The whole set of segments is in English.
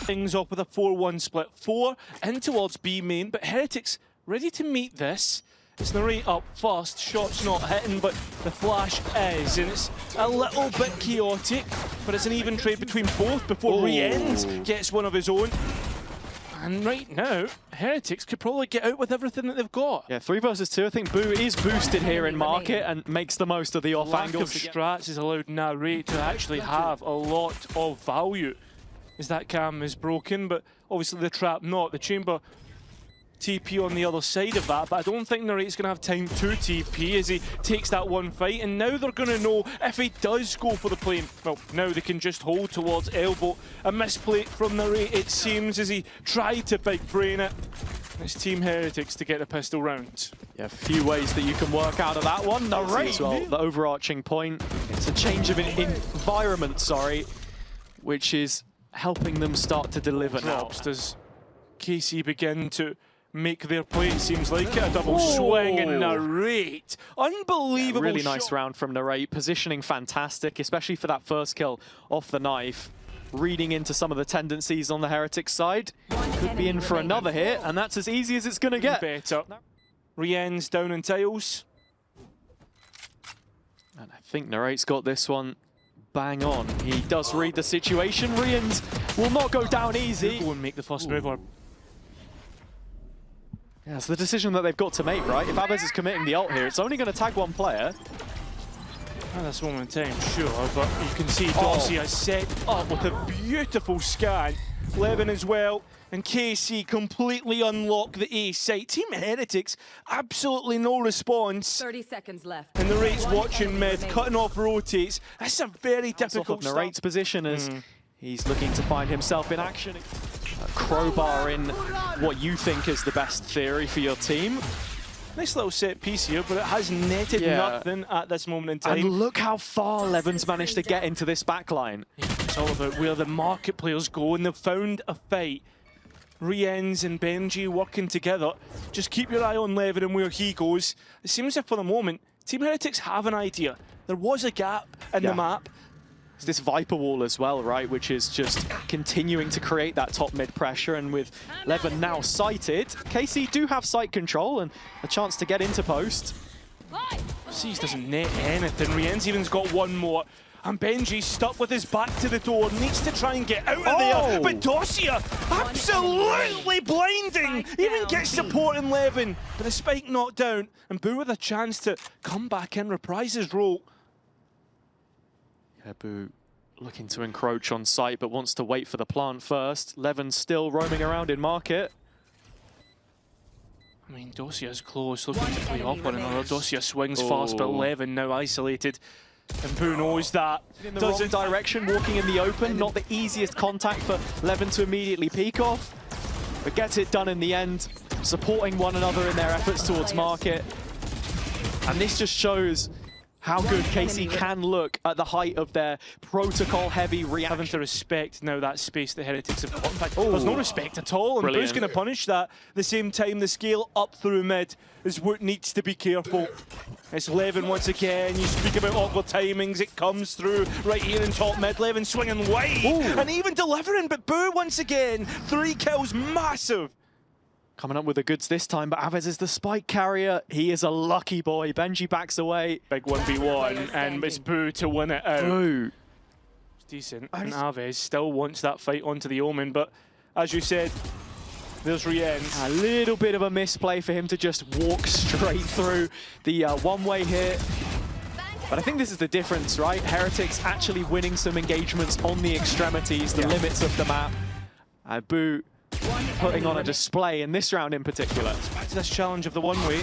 Things up with a 4-1 split. 4 in towards B main, but Heretics ready to meet this. It's Narrate up first, shot's not hitting, but the flash is, and it's a little bit chaotic, but it's an even trade between both before RieNs gets one of his own. And right now, Heretics could probably get out with everything that they've got. Yeah, 3 versus 2. I think Boo is boosted here in market and makes the most of the off Lack angles. of strats has allowed Narrate to actually have a lot of value. As that cam is broken, but obviously the trap not. The chamber TP on the other side of that, but I don't think Narrate's going to have time to TP as he takes that one fight, and now they're going to know if he does go for the plane. Well, now they can just hold towards elbow. A misplay from Narrate, it seems, as he tried to big brain it. It's Team Heretics to get a pistol round. Yeah, a few ways that you can work out of that one. Narrate as well, the overarching point. It's a change of environment, which is helping them start to deliver now. Does KC begin to make their play? It seems like a double swing and Narrate. Unbelievable. Yeah, really nice round from Narrate. Positioning fantastic, especially for that first kill off the knife. Reading into some of the tendencies on the Heretics side. Could be in for another hit, and that's as easy as it's going to get. Better. RieNs down in tiles. And I think Narrate's got this one bang on. He does read the situation. RieNs will not go down easy. Go and make the first move. Or yeah, it's the decision that they've got to make, right? If Avez is committing the ult here, it's only going to tag one player. at this moment in time, sure, but you can see Dorsey has set up with a beautiful scan. LewN as well, and KC completely unlock the A site. Team Heretics, absolutely no response. 30 seconds left. And Narrate's watching mid, cutting off rotates. That's a very difficult start. Narrate's position as he's looking to find himself in action. A crowbar in what you think is the best theory for your team. Nice little set piece here, but it has netted nothing at this moment in time. And look how far LewN's managed to get into this backline. Yeah, it's all about where the market players go, and they've found a fight. RieNs and Benji working together. Just keep your eye on LewN and where he goes. It seems as if for the moment, Team Heretics have an idea. There was a gap in the map. It's this Viper wall as well, right, which is just continuing to create that top mid pressure, and with LewN now sighted, KC do have site control and a chance to get into post. Seas doesn't net anything. RieNs even's got one more. And Benji's stuck with his back to the door, needs to try and get out of there. But Dosia, absolutely blinding. Even gets support in LewN, but the spike knocked down. And Boo with a chance to come back in, reprise his role. Yeah, Boo looking to encroach on site, but wants to wait for the plant first. LewN still roaming around in market. I mean, Dosia's close, looking to play up on another. Dosia swings fast, but LewN now isolated. And Boo knows that. In the wrong direction, walking in the open, not the easiest contact for LewN to immediately peek off, but gets it done in the end, supporting one another in their efforts towards market. And this just shows how good KC can look at the height of their protocol-heavy reaction. Having to respect now that space the Heretics have got. In fact, there's no respect at all, and Boo's going to punish that. At the same time, the scale up through mid is what needs to be careful. It's LewN once again. You speak about awkward timings. It comes through right here in top mid. LewN swinging wide and even delivering, but Boo once again. 3 kills, massive. Coming up with the goods this time, but Avez is the spike carrier. He is a lucky boy. Benji backs away. Big 1v1, and it's Boo to win it out. Boo. It's decent, and Avez still wants that fight onto the Omen, but as you said, there's RieNs. A little bit of a misplay for him to just walk straight through the one-way hit. But I think this is the difference, right? Heretics actually winning some engagements on the extremities, the limits of the map. Boo putting on a display in this round in particular. Back to this challenge of the one-way.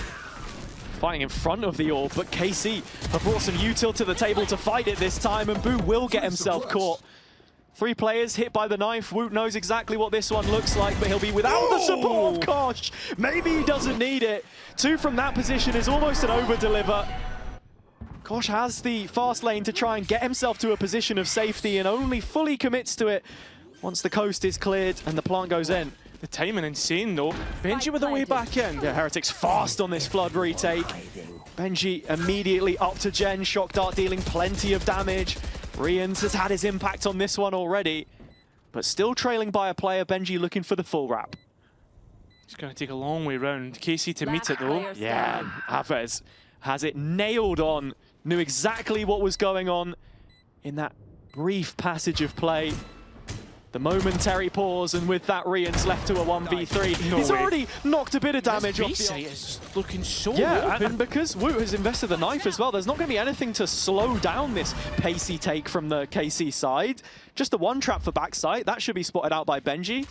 Fighting in front of the orb, but KC have brought some util to the table to fight it this time, and Boo will get himself caught. 3 players hit by the knife. Woot knows exactly what this one looks like, but he'll be without the support of Kosh. Maybe he doesn't need it. 2 from that position is almost an over-deliver. Kosh has the fast lane to try and get himself to a position of safety, and only fully commits to it once the coast is cleared and the plant goes in. The timing insane though. Benji with a way back in. Yeah, Heretics fast on this flood retake. Benji immediately up to Gen, shock dart dealing plenty of damage. RieNs has had his impact on this one already. but still trailing by a player. Benji looking for the full wrap. It's going to take a long way round. KC to meet it though. Yeah, Avez has it nailed on. Knew exactly what was going on in that brief passage of play. The momentary pause, and with that, RieNs left to a 1v3. No He's way. Already knocked a bit of damage off This the... is looking so Yeah, open. and because Woot has invested the knife as well, there's not going to be anything to slow down this pacey take from the KC side. Just the one trap for backside. That should be spotted out by Benji.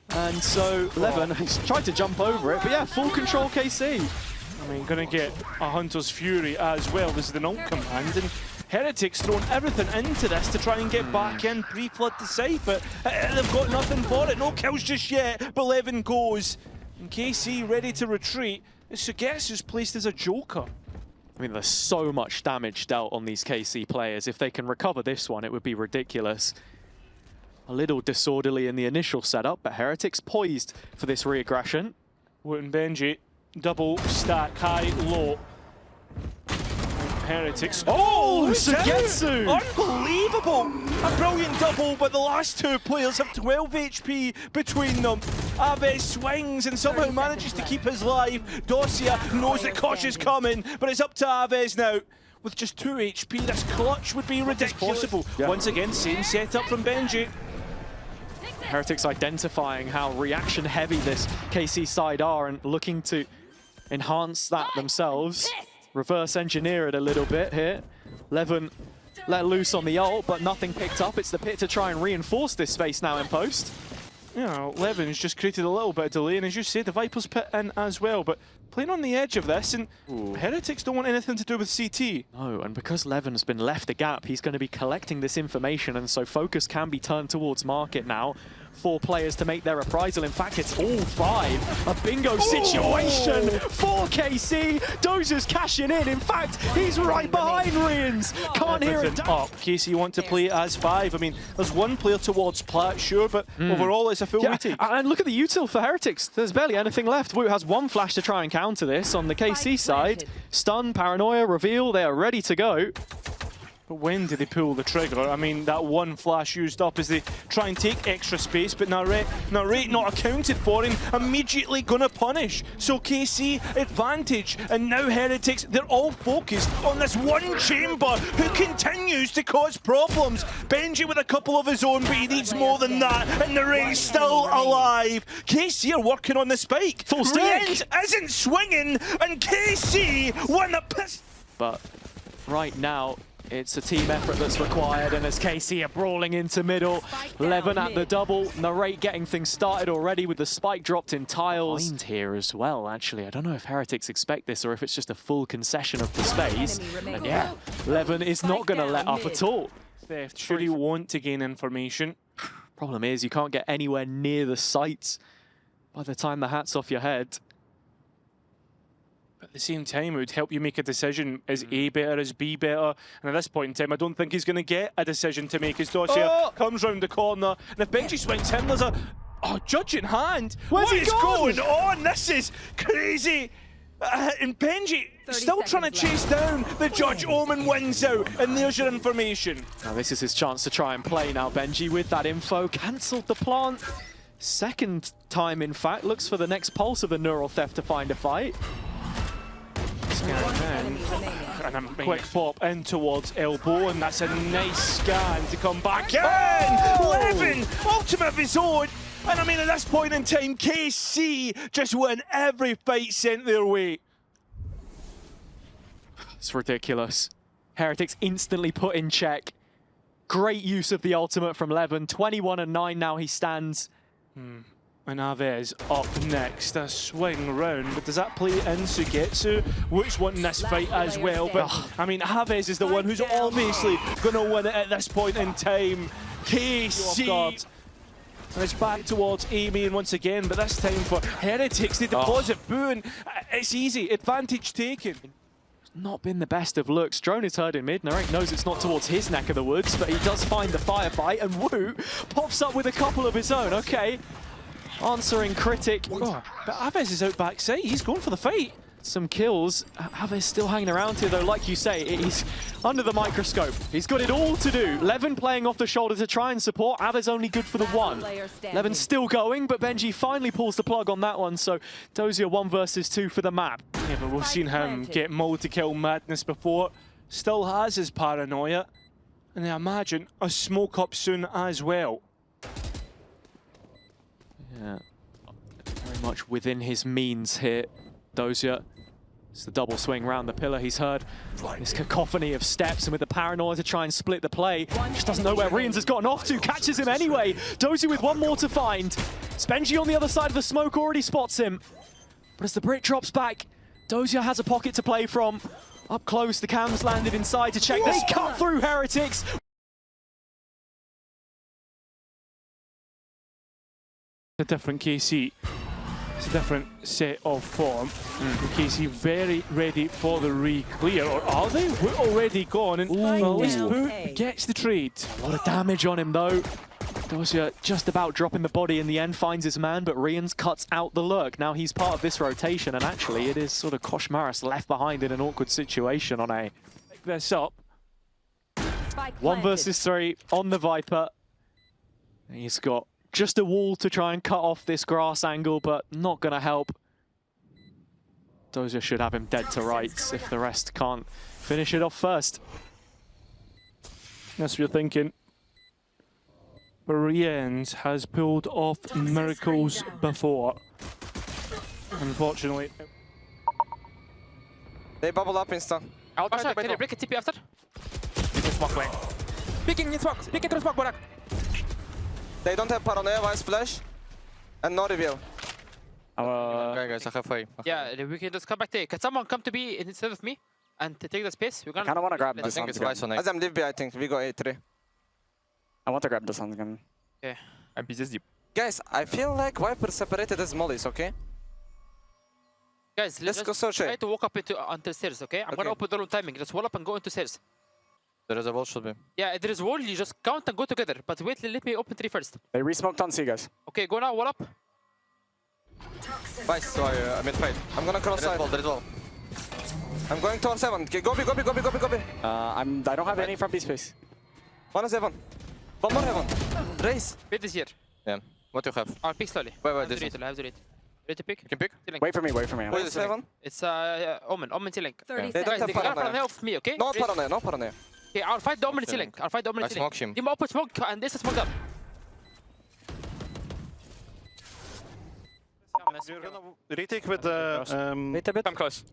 And so LewN has tried to jump over it, but yeah, full control KC. I mean, going to get a Hunter's Fury as well. This is the null command, and Heretics throwing everything into this to try and get back in, pre-flood the site, but they've got nothing for it. No kills just yet, but LewN goes. And KC ready to retreat. SUYGETSU's placed as a joker. I mean, there's so much damage dealt on these KC players. If they can recover this one, it would be ridiculous. A little disorderly in the initial setup, but Heretics poised for this reaggression. Woot and Benji, double stack, high, low. Heretics. Oh, SUYGETSU! Unbelievable! A brilliant double, but the last two players have 12 HP between them.Ave swings and somehow manages to keep his life. Dosia knows that Kosh is coming, but it's up to Avez now. With just 2 HP, this clutch would be ridiculous. Yeah. Once again, same setup from Benji. Heretics identifying how reaction heavy this KC side are and looking to enhance that themselves. Reverse engineer it a little bit here. LewN let loose on the ult, but nothing picked up. It's the pit to try and reinforce this space now in post. You know, LewN's just created a little bit of delay, and as you say, the Viper's pit in as well, but playing on the edge of this, and Heretics don't want anything to do with CT. No, and because LewN's been left a gap, he's going to be collecting this information, and so focus can be turned towards market now. 4 players to make their reprisal. In fact, it's all 5. A bingo situation for KC. Dozer's cashing in. In fact, he's right behind RieNs. Can't hear it. Up. KC want to play as 5. I mean, there's one player towards plat, sure, but overall it's a full retake. And look at the util for Heretics. There's barely anything left. Woot has one flash to try and counter this. On the KC side, stun, paranoia, reveal, they are ready to go. But when do they pull the trigger? I mean, that one flash used up as they try and take extra space, but Narrate not accounted for and immediately gonna punish. So KC advantage, and now Heretics, they're all focused on this one chamber who continues to cause problems. Benji with a couple of his own, but he needs more than that, and Narrate's still alive. KC are working on the spike. Full stick. RieNs isn't swinging, and KC won the piss. But right now, it's a team effort that's required, and as KC are brawling into middle, LewN at the double, Narrate getting things started already with the spike dropped in tiles. Mind here as well, actually. I don't know if Heretics expect this or if it's just a full concession of the space. And yeah, LewN is not going to let up at all. Theft, should he want to gain information? Problem is, you can't get anywhere near the sites by the time the hat's off your head. At the same time, it would help you make a decision. Is A better? Is B better? And at this point in time, I don't think he's going to get a decision to make. As Dosia comes round the corner, and if Benji swings him, there's a judge in hand. Where's he What is gone? going on? This is crazy. And Benji still trying to chase down the judge. Omen wins out, and there's your information. Now this is his chance to try and play now. Benji with that info, cancelled the plant. Second time, in fact, looks for the next pulse of the neural theft to find a fight. Scan in, and a quick pop in towards elbow, and that's a nice scan to come back in. LewN, ultimate of his own, and I mean at this point in time, KC just win every fight sent their way. It's ridiculous. Heretics instantly put in check. Great use of the ultimate from LewN. 21-9 now he stands. And Avez up next, a swing round, but does that play in SUYGETSU? Woot's wanting this fight as well, but I mean, Avez is the one who's obviously going to win it at this point in time. KC, and it's back towards EMEA and once again, but this time for Heretics, they deposit Boone. It's easy, advantage taken. Not been the best of looks. Drone is heard in mid. Narrate knows it's not towards his neck of the woods, but he does find the firefight, and Woot pops up with a couple of his own. Okay. Answering critic. But Avez is out backside, he's going for the fight. some kills. Ave's still hanging around here, though. Like you say, he's under the microscope. He's got it all to do. LewN playing off the shoulder to try and support. Ave's only good for the one. LewN's still going, but benjy finally pulls the plug on that one. So dozier 1 versus 2 for the map. Yeah, but we've seen him get multi-kill madness before. Still has his paranoia. And I imagine a smoke up soon as well. Yeah, very much within his means here, dozier. It's the double swing round the pillar. He's heard this cacophony of steps, and with the paranoia to try and split the play, just doesn't know where RieNs has gotten off to. Catches him anyway. dozier with 1 more to find. benjy on the other side of the smoke already spots him. But as the Brit drops back, dozier has a pocket to play from. Up close, the cams landed inside to check. They cut through Heretics. A different KC. It's a different set of form. KC very ready for the re-clear, or are they? We're already gone, and well, at least Boo gets the trade. A lot of damage on him though. dozier just about dropping the body in the end, finds his man, but RieNs cuts out the lurk. Now he's part of this rotation, and actually it is sort of Koshmaras left behind in an awkward situation on a... Pick this up. 1 versus 3 on the Viper. He's got just a wall to try and cut off this grass angle, but not going to help. dozier should have him dead to rights if the rest can't finish it off first. That's what you're thinking. But RieNs has pulled off miracles before. Unfortunately. They bubble up insta. Pasha, can you break a TP after? Smoke lane. Picking in smoke, picking through smoke, Borak. They don't have paranoia, vice flash, and no reveal. Okay, guys, I have five. Yeah, we can just come back there. Can someone come to B instead of me and to take the space? We're gonna. I kind of want to grab I this. I think it's vice on A. Azam leave B, I think. We go A3. I want to grab this on gun. Okay. I'm pieces deep. Guys, I feel like Viper separated as mollies, okay? Guys, Let's go search try A. to walk up onto stairs, okay? I'm gonna open the room timing. Just wall up and go into stairs. There is a wall, should be. Yeah, there is wall. You just count and go together. But wait, let me open 3 first. They re-smoked on C, guys. Okay, go now. Wall up. Vice, so I mid-fight. I'm gonna cross side. There is wall. I'm going towards 7. Okay, go B, go B, go B, go B, go B. I don't have any front B space. 1 is heaven. 1 more heaven. Race. Wait is here. Yeah. What do you have? I'll pick slowly. Wait, I have this to read. I have to read. Ready to pick? You can pick? Ceiling. Wait for me, wait for me. Who is 7? It's Omen. Omen ceiling. 30 They don't Guys, have they got paranoia. paranoia of me, okay? No Wait. paranoia, no paranoia. Okay, I'll fight the Omen ceiling. I'll fight the Omen I ceiling. smoke him. Team open smoke and this is smoke up. You're gonna retake with the Wait a bit. Come close.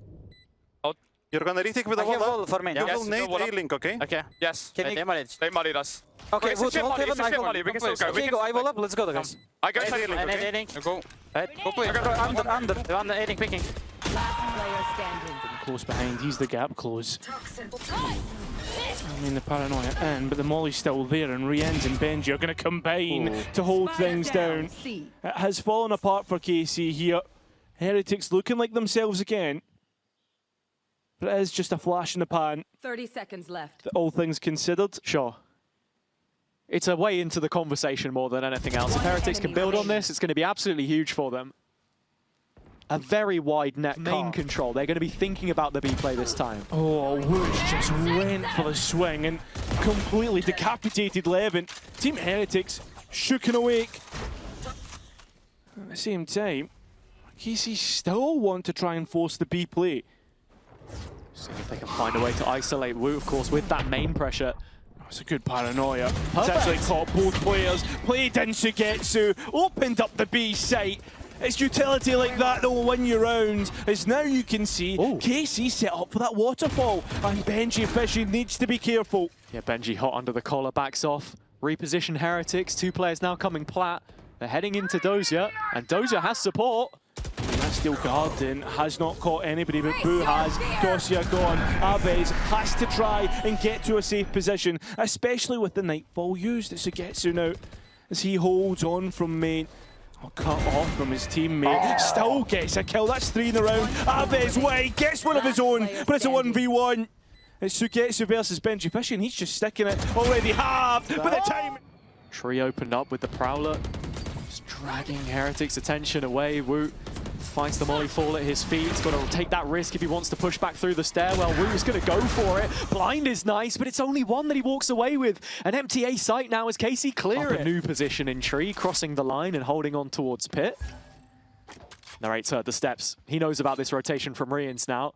you're gonna retake with the wall. for me. You Yes, will need wall up. A-link, okay? Okay. Yes. Can you... They mollied us. Okay, It's a ship molly, it's a ship molly. We can still go. We Okay, can go. I still will up. Let's go, guys. I go inside A-link, okay? Go. Go play. Under A-link picking. Last player standing. Close behind, he's the gap close. I mean, the paranoia in, but the molly's still there, and RieNs and benjy are going to combine to hold things down. C. It has fallen apart for KC here. Heretics looking like themselves again. But it is just a flash in the pan, 30 seconds left. all things considered. Sure. It's a way into the conversation more than anything else. If Heretics can build on this, it's going to be absolutely huge for them. A very wide net main control. They're going to be thinking about the B play this time. Oh, Woosh just went for the swing and completely decapitated LewN. Team Heretics shook and awake. At the same time, KC still want to try and force the B play. See if they can find a way to isolate Wu, of course, with that main pressure. It's a good paranoia. It's actually caught both players, played in SUYGETSU, opened up the B site. It's utility like that that will win you rounds. As now you can see, KC set up for that waterfall, and benjyfishy needs to be careful. Yeah, benjy hot under the collar, backs off. Reposition Heretics, 2 players now coming plat. They're heading into dozier, and dozier has support. That steel garden has not caught anybody, but Boo has. dozier gone. Avez has to try and get to a safe position, especially with the Nightfall used at SUYGETSU now, as he holds on from main. Oh, cut off from his teammate. Still gets a kill. That's 3 in a round. Ave's way gets one of his own, but it's a 1v1. It's SUYGETSU versus benjyfishy, and he's just sticking it. Already halved, but the time. Tree opened up with the Prowler. Just dragging Heretics' attention away. Wu Finds the molly fall at his feet. He's got to take that risk if he wants to push back through the stairwell. Wu's going to go for it. Blind is nice, but it's only one that he walks away with. An empty A site now as Casey clear it. A new position in tree, crossing the line and holding on towards pit. Narrate's heard the steps. He knows about this rotation from RieNs now.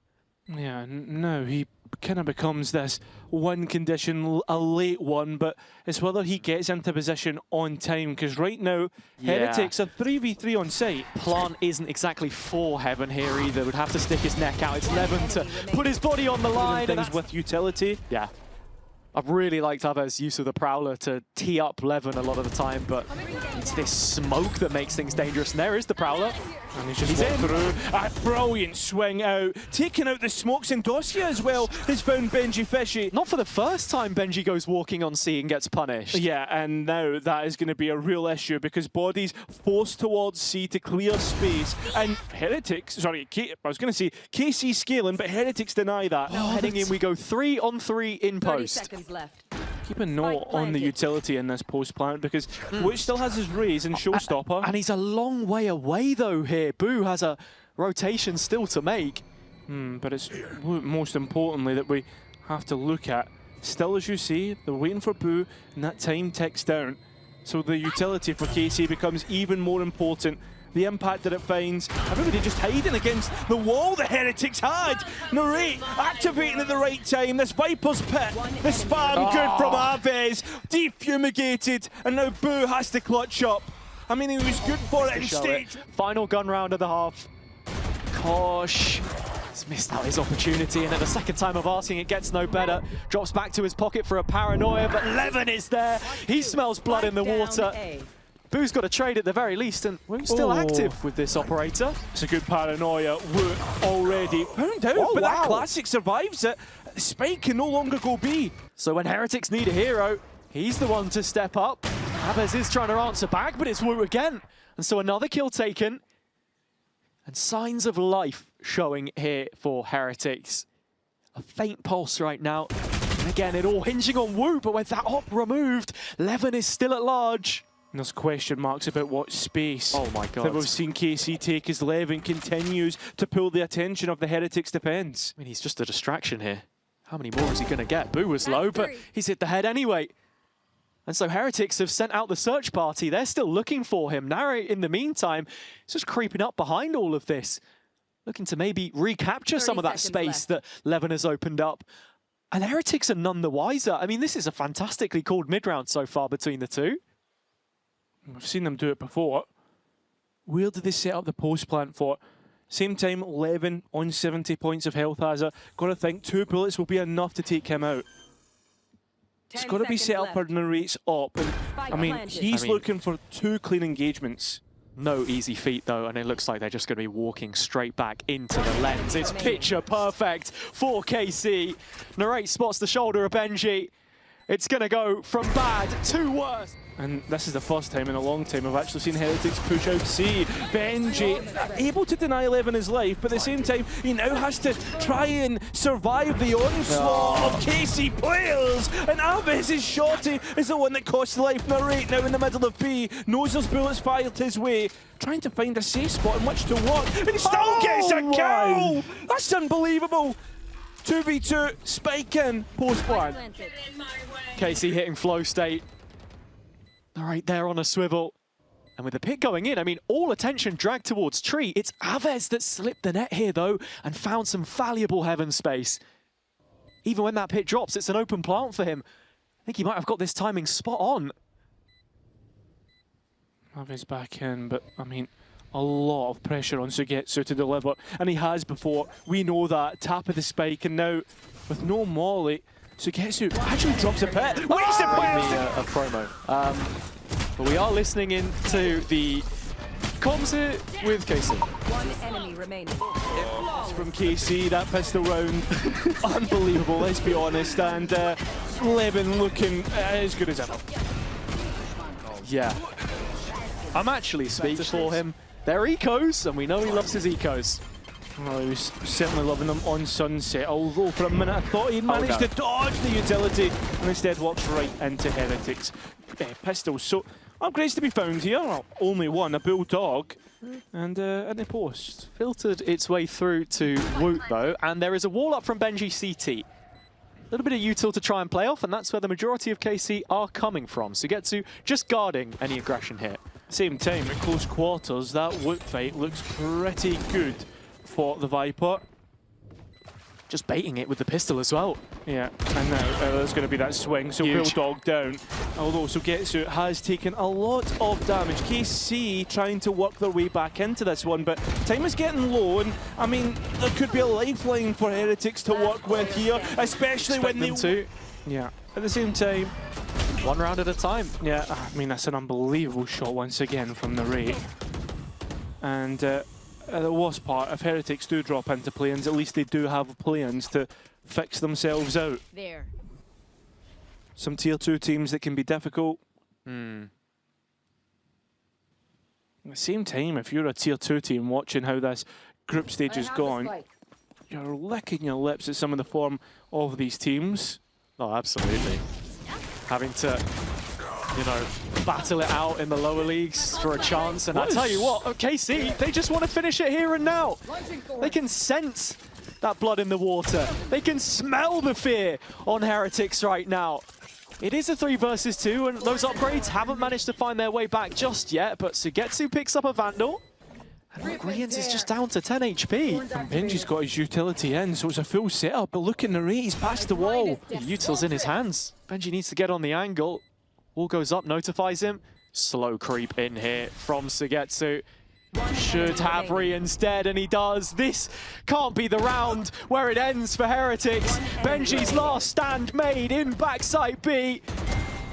Yeah, no, he kind of becomes this one condition, a late one, but it's whether he gets into position on time, because right now, Heretics are 3v3 on site. Plant isn't exactly for Heaven here either. Would have to stick his neck out. It's LewN to put his body on the line. Things with utility. Yeah. I've really liked Ave's use of the Prowler to tee up LewN a lot of the time, but it's this smoke that makes things dangerous. And there is the Prowler. And he's just walked through. A brilliant swing out. Taking out the smokes, and Dosia as well has found benjyfishy. Not for the first time Benji goes walking on C and gets punished. Yeah, and now that is going to be a real issue because bodies forced towards C to clear space. And Heretics, sorry, I was going to say KC scaling, but Heretics deny that. Now heading in, we go 3-on-3 in 30 post. seconds left. Keep a note on the utility in this post plant because Witch still has his raise and showstopper. And he's a long way away though here. Boo has a rotation still to make. But it's most importantly that we have to look at. Still, as you see, they're waiting for Boo and that time ticks down. So the utility for KC becomes even more important. The impact that it finds, everybody just hiding against the wall the Heretics had. Narrate activating at the right time. This Viper's Pit, the spam good from Avez, defumigated, and now Boo has to clutch up. I mean, he was good for it in stage. Final gun round of the half. Kosh has missed out his opportunity, and at the second time of asking, it gets no better. Drops back to his pocket for a paranoia, but LewN is there. He smells blood in the water. Boo's got a trade at the very least, and we're still active with this operator. It's a good paranoia. Wu already found out, but that classic survives it. Spike can no longer go B. So when Heretics need a hero, he's the one to step up. Avez is trying to answer back, but it's Wu again. And so another kill taken. And signs of life showing here for Heretics. A faint pulse right now. And again, it all hinging on Wu, but with that op removed, LewN is still at large. And there's question marks about what space that we've seen KC take as LewN continues to pull the attention of the Heretics defense. I mean, he's just a distraction here. How many more is he going to get? Boo was low, but he's hit the head anyway. And so Heretics have sent out the search party. They're still looking for him. Narrate, in the meantime, is just creeping up behind all of this, looking to maybe recapture some of that space that LewN has opened up. And Heretics are none the wiser. I mean, this is a fantastically called mid-round so far between the two. We've seen them do it before. Where did they set up the post plant for? Same time, LewN on 70 points of health has it. Got to think 2 bullets will be enough to take him out. It's got to be set up for Narrate's op. And, I mean, he's looking for 2 clean engagements. No easy feat though, and it looks like they're just going to be walking straight back into the lens. It's picture perfect for KC. Narrate spots the shoulder of Benji. It's going to go from bad to worse. And this is the first time in a long time I've actually seen Heretics push out C. Benji able to deny LewN his life, but at the same time, he now has to try and survive the onslaught of KC players. And Aves' shorty is the one that costs life. Narrate now in the middle of B, knows there's bullets fired his way, trying to find a safe spot in which to walk, and he still gets a kill! That's unbelievable! 2v2, spike in, post plant. KC hitting flow state. All right, there on a swivel. And with the pick going in, I mean, all attention dragged towards tree. It's Avez that slipped the net here, though, and found some valuable heaven space. Even when that pit drops, it's an open plant for him. I think he might have got this timing spot on. Aves back in, but, I mean, a lot of pressure on SUYGETSU to deliver, and he has before. We know that. Tap of the spike, and now, with no molly, SUYGETSU actually drops a pit. A promo. But we are listening in to the comms here with KC. One enemy remaining. From KC, that pistol round, unbelievable, let's be honest, and LewN looking as good as ever. Yeah. I'm actually speechless for him. They're ecos, and we know he loves his ecos. Well, he was certainly loving them on Sunset, although for a minute I thought he'd managed to dodge the utility and instead walks right into Heretics. Pistols, so Upgrades to be found here. Well, only one, a bulldog, and a post. Filtered its way through to Woot though, and there is a wall up from benjyfishy. A little bit of util to try and play off, and that's where the majority of KC are coming from. SUYGETSU just guarding any aggression here. Same time, at close quarters, that Woot fight looks pretty good for the Viper. Just baiting it with the pistol as well. Yeah, and now there's going to be that swing, so Huge. bulldog down. Although SUYGETSU has taken a lot of damage. KC trying to work their way back into this one, but time is getting low, and I mean, there could be a lifeline for Heretics to work with here, especially Expect when them they... to. Yeah, at the same time, One round at a time. yeah, I mean, that's an unbelievable shot once again from the Ray. And the worst part, if Heretics do drop into play-ins, at least they do have play-ins to fix themselves out. There. Some tier 2 teams that can be difficult. At the same time, if you're a tier 2 team watching how this group stage has gone, you're licking your lips at some of the form of these teams. Oh, absolutely. Having to, you know, battle it out in the lower leagues for a chance. And I tell you what, KC, they just want to finish it here and now. They can sense that blood in the water. They can smell the fear on Heretics right now. It is a 3 versus 2, and those upgrades haven't managed to find their way back just yet, but SUYGETSU picks up a Vandal. And RieNs is just down to 10 HP. And Benji's got his utility in, so it's a full setup. But look at the rate, he's past the wall. The util's in his hands. Benji needs to get on the angle. Wall goes up, notifies him. Slow creep in here from SUYGETSU. Should have RieNs dead, and he does. This can't be the round where it ends for Heretics. Benji's last stand made in backside B.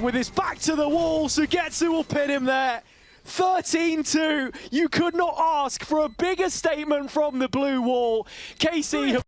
With his back to the wall, SUYGETSU will pin him there. 13-2. You could not ask for a bigger statement from the blue wall. KC have